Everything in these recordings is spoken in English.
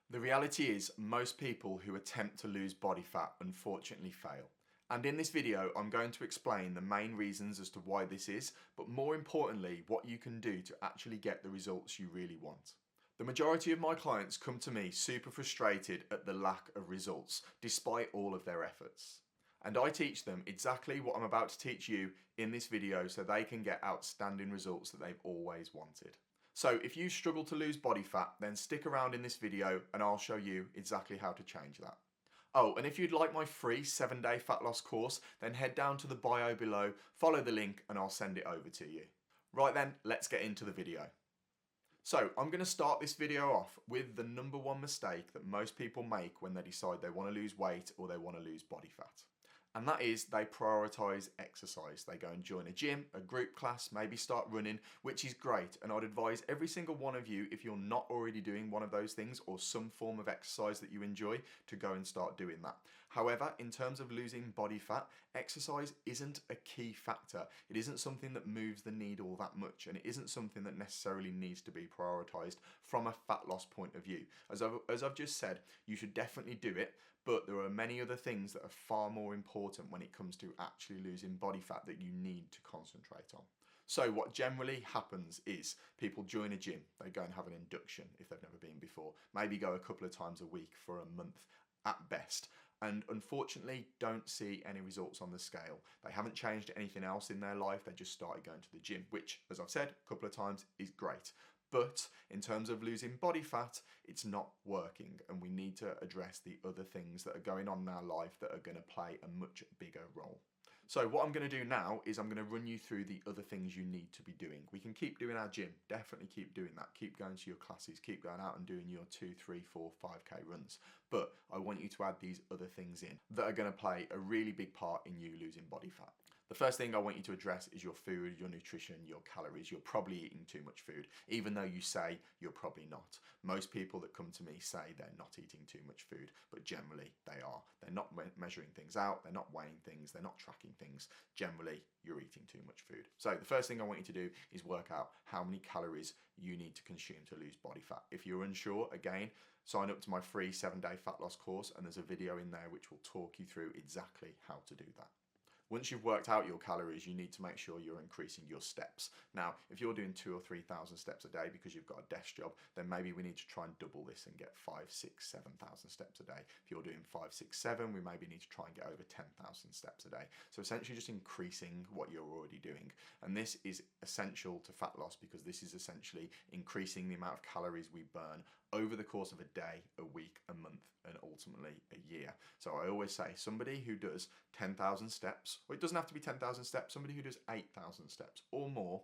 The reality is, most people who attempt to lose body fat unfortunately fail. And in this video, I'm going to explain the main reasons as to why this is, but more importantly, what you can do to actually get the results you really want. The majority of my clients come to me super frustrated at the lack of results, despite all of their efforts. And I teach them exactly what I'm about to teach you in this video so they can get outstanding results that they've always wanted. So if you struggle to lose body fat, then stick around in this video and I'll show you exactly how to change that. Oh, and if you'd like my free 7-day fat loss course, then head down to the bio below, follow the link and I'll send it over to you. Right then, let's get into the video. So I'm going to start this video off with the number one mistake that most people make when they decide they want to lose weight or they want to lose body fat. And that is they prioritize exercise. They go and join a gym, a group class, maybe start running, which is great. And I'd advise every single one of you, if you're not already doing one of those things or some form of exercise that you enjoy, to go and start doing that. However, in terms of losing body fat, exercise isn't a key factor. It isn't something that moves the needle that much, and it isn't something that necessarily needs to be prioritized from a fat loss point of view. As I've just said, you should definitely do it, but there are many other things that are far more important when it comes to actually losing body fat that you need to concentrate on. So what generally happens is people join a gym, they go and have an induction if they've never been before, maybe go a couple of times a week for a month at best, and unfortunately don't see any results on the scale. They haven't changed anything else in their life, they just started going to the gym, which, as I've said a couple of times, is great. But in terms of losing body fat, it's not working, and we need to address the other things that are going on in our life that are going to play a much bigger role. So what I'm going to do now is I'm going to run you through the other things you need to be doing. We can keep doing our gym, definitely keep doing that. Keep going to your classes, keep going out and doing your 2, 3, 4, 5k runs. But I want you to add these other things in that are going to play a really big part in you losing body fat. The first thing I want you to address is your food, your nutrition, your calories. You're probably eating too much food, even though you say you're probably not. Most people that come to me say they're not eating too much food, but generally they are. They're not measuring things out, they're not weighing things, they're not tracking things. Generally, you're eating too much food. So the first thing I want you to do is work out how many calories you need to consume to lose body fat. If you're unsure, again, sign up to my free 7-day fat loss course, and there's a video in there which will talk you through exactly how to do that. Once you've worked out your calories, you need to make sure you're increasing your steps. Now, if you're doing 2,000 or 3,000 steps a day because you've got a desk job, then maybe we need to try and double this and get 5, 6, 7,000 steps a day. If you're doing 5, 6, 7, we maybe need to try and get over 10,000 steps a day. So essentially just increasing what you're already doing. And this is essential to fat loss because this is essentially increasing the amount of calories we burn over the course of a day, a week, a month, and ultimately a year. So I always say somebody who does 10,000 steps, or it doesn't have to be 10,000 steps, somebody who does 8,000 steps or more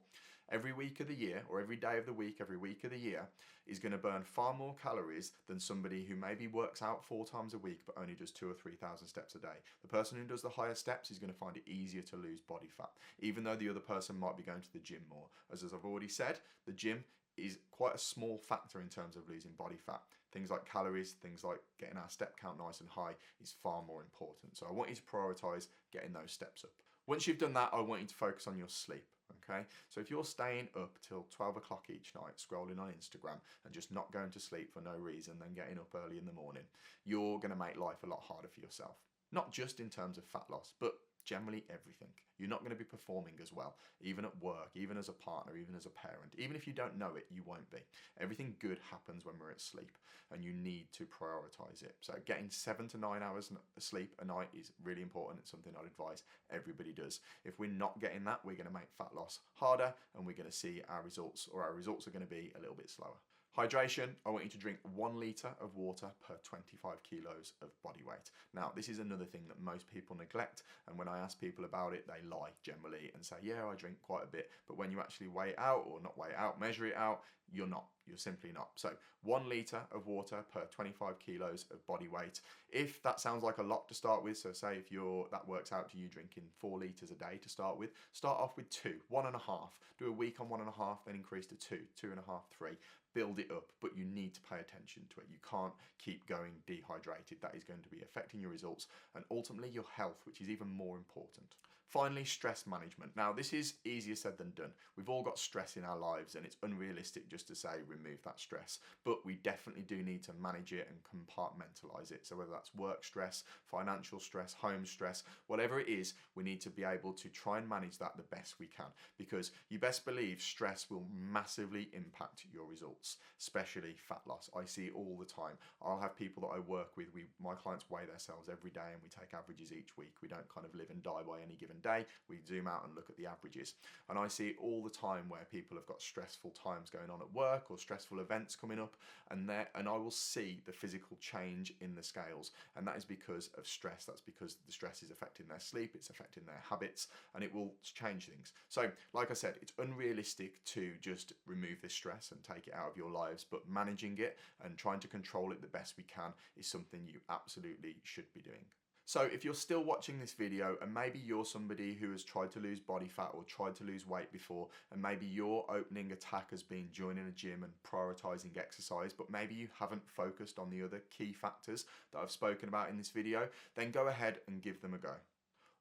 every week of the year, or every day of the week, every week of the year, is going to burn far more calories than somebody who maybe works out 4 times a week but only does 2,000 or 3,000 steps a day. The person who does the higher steps is going to find it easier to lose body fat, even though the other person might be going to the gym more. As I've already said, the gym is quite a small factor in terms of losing body fat. Things like calories, things like getting our step count nice and high is far more important. So I want you to prioritize getting those steps up. Once you've done that, I want you to focus on your sleep. Okay, so if you're staying up till 12 o'clock each night scrolling on Instagram and just not going to sleep for no reason, then getting up early in the morning, you're going to make life a lot harder for yourself. Not just in terms of fat loss, but generally everything. You're not going to be performing as well, even at work, even as a partner, even as a parent. Even if you don't know it, you won't be. Everything good happens when we're asleep, and you need to prioritize it. So getting 7 to 9 hours sleep a night is really important. It's something I'd advise everybody does. If we're not getting that, we're going to make fat loss harder, and we're going to see our results are going to be a little bit slower. Hydration, I want you to drink 1 litre of water per 25 kilos of body weight. Now, this is another thing that most people neglect, and when I ask people about it, they lie generally and say, yeah, I drink quite a bit, but when you actually weigh it out, or not weigh it out, measure it out, you're not. You're simply not. So 1 litre of water per 25 kilos of body weight. If that sounds like a lot to start with, so say if that works out to you drinking 4 litres a day to start with, start off with 2, 1.5. Do a week on 1.5, then increase to 2, 2.5, 3. Build it up, but you need to pay attention to it. You can't keep going dehydrated. That is going to be affecting your results and ultimately your health, which is even more important. Finally, stress management. Now, this is easier said than done. We've all got stress in our lives, and it's unrealistic just to say remove that stress. But we definitely do need to manage it and compartmentalize it. So whether that's work stress, financial stress, home stress, whatever it is, we need to be able to try and manage that the best we can, because you best believe stress will massively impact your results, especially fat loss. I see it all the time. I'll have people that I work with, my clients weigh themselves every day, and we take averages each week. We don't kind of live and die by any given day. We zoom out and look at the averages. And I see it all the time where people have got stressful times going on at work or stressful events coming up, and I will see the physical change in the scales. And that is because of stress. That's because the stress is affecting their sleep, it's affecting their habits, and it will change things. So, like I said, it's unrealistic to just remove this stress and take it out of your lives, but managing it and trying to control it the best we can is something you absolutely should be doing. So if you're still watching this video and maybe you're somebody who has tried to lose body fat or tried to lose weight before, and maybe your opening attack has been joining a gym and prioritizing exercise, but maybe you haven't focused on the other key factors that I've spoken about in this video, then go ahead and give them a go.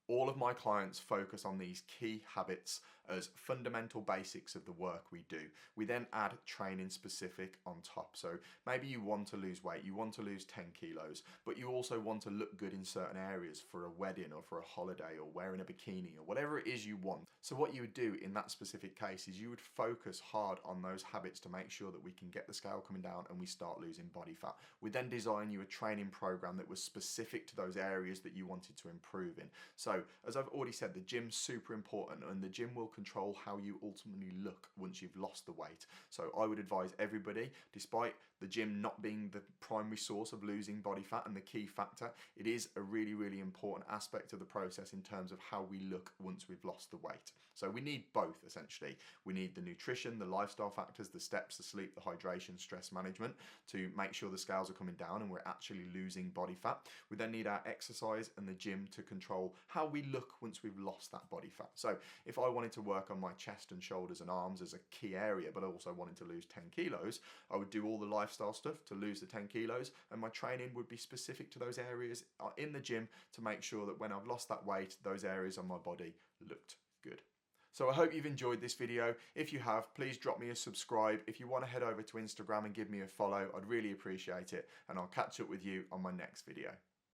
All of my clients focus on these key habits as fundamental basics of the work we do. We then add training specific on top. So maybe you want to lose weight, you want to lose 10 kilos, but you also want to look good in certain areas for a wedding or for a holiday or wearing a bikini or whatever it is you want. So what you would do in that specific case is you would focus hard on those habits to make sure that we can get the scale coming down and we start losing body fat. We then design you a training program that was specific to those areas that you wanted to improve in. So as I've already said, the gym's super important, and the gym will control how you ultimately look once you've lost the weight. So I would advise everybody, despite the gym not being the primary source of losing body fat and the key factor, it is a really, really important aspect of the process in terms of how we look once we've lost the weight. So we need both, essentially. We need the nutrition, the lifestyle factors, the steps, the sleep, the hydration, stress management to make sure the scales are coming down and we're actually losing body fat. We then need our exercise and the gym to control how we look once we've lost that body fat. So if I wanted to work on my chest and shoulders and arms as a key area, but I also wanted to lose 10 kilos, I would do all the lifestyle stuff to lose the 10 kilos, and my training would be specific to those areas in the gym to make sure that when I've lost that weight, those areas on my body looked good. So I hope you've enjoyed this video. If you have, please drop me a subscribe. If you want to head over to Instagram and give me a follow, I'd really appreciate it, and I'll catch up with you on my next video.